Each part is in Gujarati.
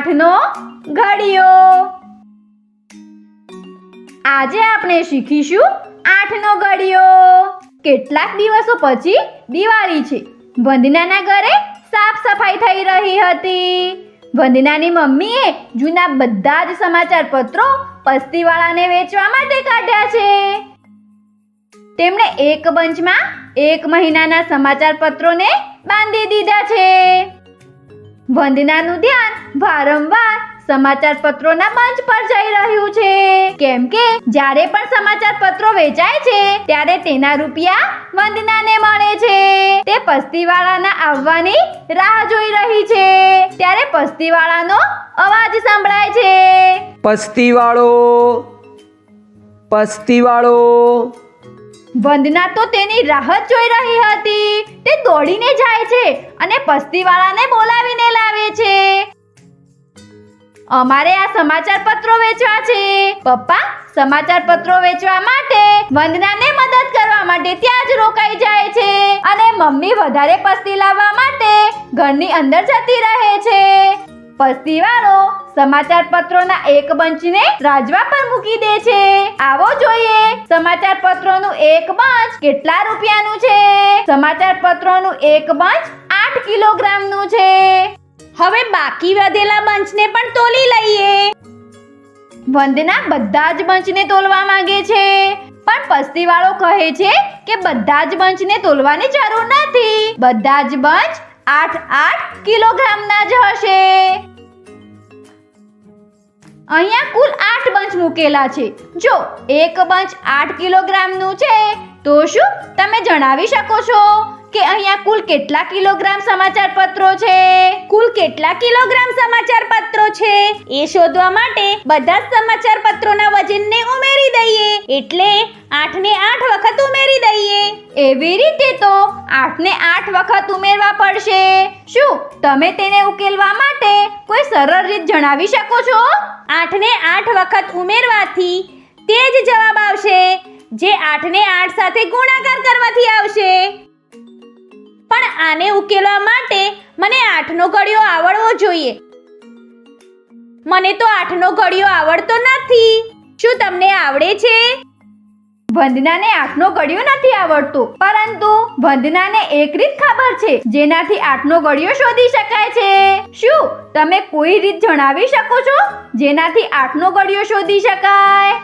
8નો ઘડિયો। આજે આપણે શીખીશું 8નો ઘડિયો। કેટલાક દિવસો પછી દિવાળી છે। વંદનાના ઘરે સાફ સફાઈ થઈ રહી હતી। વંદનાની મમ્મીએ જૂના બધા જ સમાચાર પત્રો પસ્તીવાળાને વેચવા માટે કાઢ્યા છે। તેમણે એક બંચમાં 1 મહિનાના સમાચાર પત્રોને બાંધી દીધા છે। વંદનાનું ધ્યાન વારંવાર સમાચાર પત્રોના બંચ પર જઈ રહ્યું છે, કેમ કે જ્યારે પણ સમાચાર પત્રો વેચાય છે ત્યારે તેના રૂપિયા વંદનાને મળે છે। તે પસ્તીવાળાના આવવાની રાહ જોઈ રહી છે ત્યારે પસ્તીવાળાનો અવાજ સંભળાય છે। પસ્તીવાળો। વંદના તો તેની રાહ જ જોઈ રહી હતી। તે દોડીને જાય છે અને પસ્તીવાળાને બોલાવીને લાવે છે। અમારે આ સમાચાર પત્રો વેચવા છે। પપ્પા સમાચાર પત્રો વેચવા માટે વંદનાને મદદ કરવા માટે ત્યાં જ રોકાઈ જાય છે અને મમ્મી વધારે પસ્તી લાવવા માટે ઘરની અંદર જતી રહે છે। પસ્તીવાળો સમાચાર પત્રોના એક બંચને રાજવા પર મૂકી દે છે। આવો જોઈએ સમાચાર પત્રોનું એક બંચ કેટલા રૂપિયાનું છે। સમાચાર પત્રોનું એક બંચ 8 કિલોગ્રામનું છે। હવે બાકી વધેલા બંચને પણ તોલી લઈએ। વંદના બધા જ બંચને તોલવા માંગે છે, પણ પસ્તીવાળો કહે છે કે બધા જ બંચને તોલવાની જરૂર નથી। બધા જ બંચ 8 કિલોગ્રામના જ હશે। અહીંયા કુલ 8 બંચ મૂકેલા છે। જો એક બંચ 8 કિલોગ્રામનું છે તો શું તમે જણાવી શકો છો કે અહીંયા કુલ કેટલા કિલોગ્રામ સમાચાર પત્રો છે? કુલ કેટલા કિલોગ્રામ સમાચાર પત્રો છે એ શોધવા માટે બધા જ સમાચાર પત્રોના વજનને ઉમેરી દઈએ, એટલે 8 ને 8 વખત ઉમેરી દઈએ। એવી રીતે તો 8 ને 8 વખત ઉમેરવા પડશે। શું તમે તેને ઉકેલવા માટે કોઈ સરળ રીત જણાવી શકો છો? 8 ને 8 વખત ઉમેરવાથી તે જ જવાબ આવશે જે 8 ને 8 સાથે ગુણાકાર કરવાથી આવશે। પણ આને ઉકેલવા માટે મને 8નો ઘડિયો આવડવો જોઈએ। મને તો 8નો ઘડિયો આવડતો નથી। શું તમને આવડે છે? વંદનાને 8નો ઘડિયો નથી આવડતો, પરંતુ વંદનાને એક રીત ખબર છે જેનાથી 8નો ઘડિયો શોધી શકાય છે। શું તમે કોઈ રીત જણાવી શકો છો જેનાથી 8નો ઘડિયો શોધી શકાય?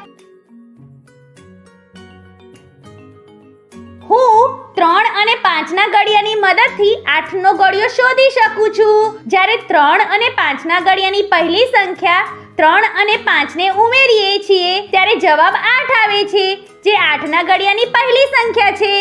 હું 3 અને 5ના ઘડિયાની મદદથી 8નો ઘડિયો શોધી શકું છું। જ્યારે 3 અને 5ના ઘડિયાની પહેલી સંખ્યા 3 અને 5ને ઉમેરીએ છીએ ત્યારે જવાબ 8 આવે છે, જે 8ના ઘડિયાની પહેલી સંખ્યા છે।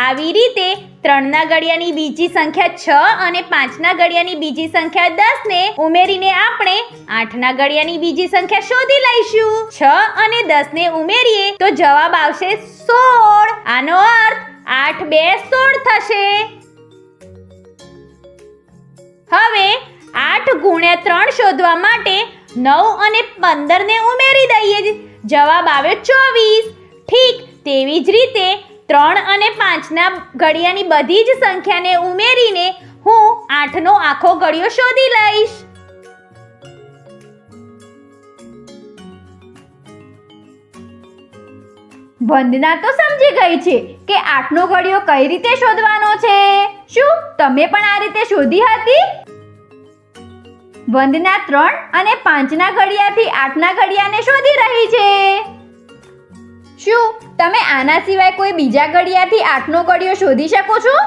આવી રીતે 3ના ઘડિયાની બીજી સંખ્યા 6 અને 5ના ઘડિયાની બીજી સંખ્યા 10 ને ઉમેરીને આપણે 8ના ઘડિયાની બીજી સંખ્યા શોધી લઈશું। 6 અને 10 ને ઉમેરીએ તો જવાબ આવશે 16। આનો અર્થ 8 2 16 થશે। હવે 8 ગુણ્યા 3 શોધવા માટે 9 અને 15 ને ઉમેરી દઈએ, જવાબ આવ્યો 24। ઠીક તેવી જ રીતે 3 અને 5ના ઘડિયાની બધી જ સંખ્યાને ઉમેરીને હું 8નો આખો ઘડિયો શોધી લઈશ। વંદના તો સમજી ગઈ છે કે 8નો ઘડિયો કઈ રીતે શોધવાનો છે। શું તમે પણ આ રીતે શોધી હતી? વંદના 3 અને 5ના ઘડિયાથી 8ના ઘડિયાને શોધી રહી છે। શું તમે આના સિવાય કોઈ બીજા ઘડિયાથી 8નો ઘડિયો શોધી શકો છો?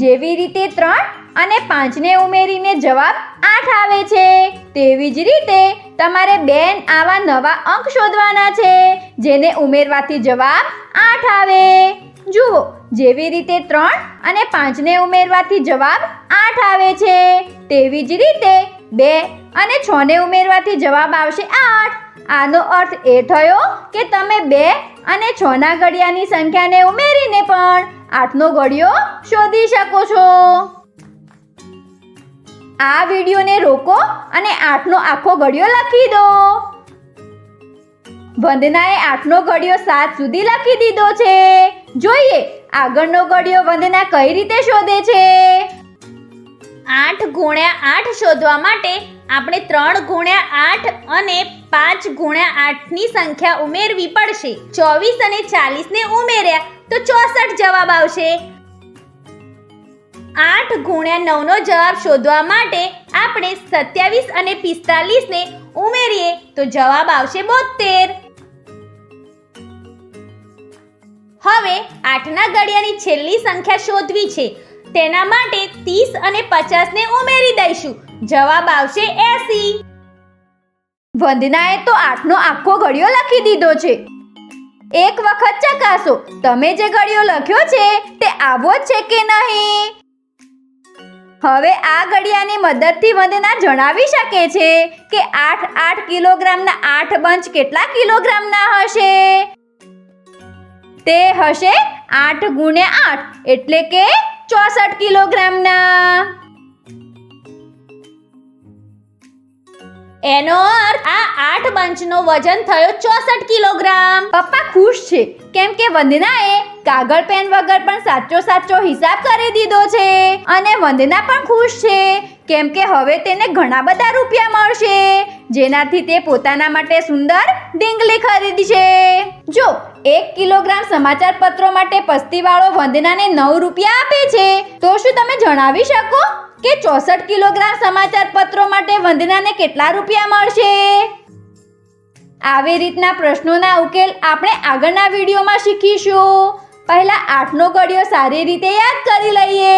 જેવી રીતે 3 અને 5ને ઉમેરીને જવાબ 8 આવે છે, તેવી જ રીતે તમારે 2 આવા નવા અંક શોધવાના છે જેને ઉમેરવાથી જવાબ 8 આવે। જુઓ જેવી રીતે 3 અને 5ને ઉમેરવાથી જવાબ 8 આવે છે, તેવી જ રીતે 2 અને 6ને ઉમેરવાથી જવાબ આવશે 8। આનો અર્થ એ થયો કે તમે 2 અને 6ના ઘડિયાની સંખ્યાને ઉમેરીને પણ 8નો ઘડિયો શોધી શકો છો। આ વિડીયોને રોકો અને 8નો આખો ઘડિયો લખી દો। વંદનાએ 8નો ઘડિયો 7 સુધી લખી દીધો છે। જોઈએ આગળનો ઘડિયો વંદના કઈ રીતે શોધે છે। 8 ગુણ્યા 8 શોધવા માટે આપણે 3 ગુણ્યા 8 અને 5 ગુણ્યા 8 ની સંખ્યા ઉમેરવી પડશે. 24 અને 40 ને ઉમેર્યા તો 64 જવાબ આવશે. 8 ગુણ્યા 9 નો જવાબ શોધવા માટે આપણે 27 અને 45 ને ઉમેરીએ તો જવાબ આવશે 72. હવે 8 ના ઘડિયાની છેલ્લી સંખ્યા શોધવી છે. તેના માટે 30 અને 50 ને ઉમેરી દઈશું. જવાબ આવશે 80. વંદનાએ તો 8 નો આખો ઘડિયો લખી દીધો છે. એક વખત ચકાસો, તમે જે ઘડિયો લખ્યો છે તે આવો જ છે કે નહીં. હવે આ ઘડિયાની મદદથી વંદના જણાવી શકે છે કે 8 કિલોગ્રામના 8 બંચ કેટલા કિલોગ્રામના હશે. તે હશે 8 ગુણ્યા 8 એટલે કે 64 કિલોગ્રામના. એનો અર્થ આ 8 બંચનો વજન થયો 64 કિલોગ્રામ. પપ્પા ખુશ છે કેમ કે વંદનાએ કાગળ પેન વગર પણ સાચો હિસાબ કરી દીધો છે. અને વંદના પણ ખુશ છે કેમ કે હવે તેને ઘણા બધા રૂપિયા મળશે, જેનાથી તે પોતાના માટે સુંદર ડીંગલી ખરીદશે. જો 1 કિલોગ્રામ સમાચાર પત્રો માટે પસ્તીવાળો વંદનાને 9 રૂપિયા આપે છે તો શું તમે જણાવી શકો કે 64 કિલોગ્રામ સમાચાર પત્રો માટે વંદનાને કેટલા રૂપિયા મળશે? આવી રીતના પ્રશ્નોના ઉકેલ આપણે આગળના વિડીયોમાં શીખીશું. પહેલા 8 નો ઘડિયો સારી રીતે યાદ કરી લઈએ.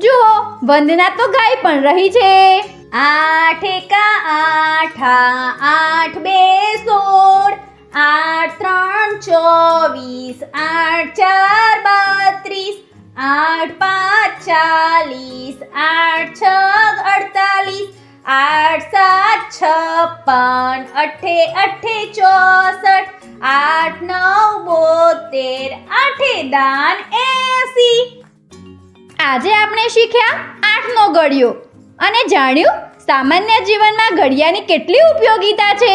જુઓ, વંદના તો ગાઈ પણ રહી છે. 8 એકા 8, 8 બે 16, 8 3 24, 8 4 32, 8 5 40, 8 6 48, 8 7 56, 8 64, 8 9 72, 8 દાન 80. આજે આપણે શીખ્યા 8 નો ઘડિયો અને જાણ્યું સામાન્ય જીવનમાં ઘડિયાની કેટલી ઉપયોગિતા છે.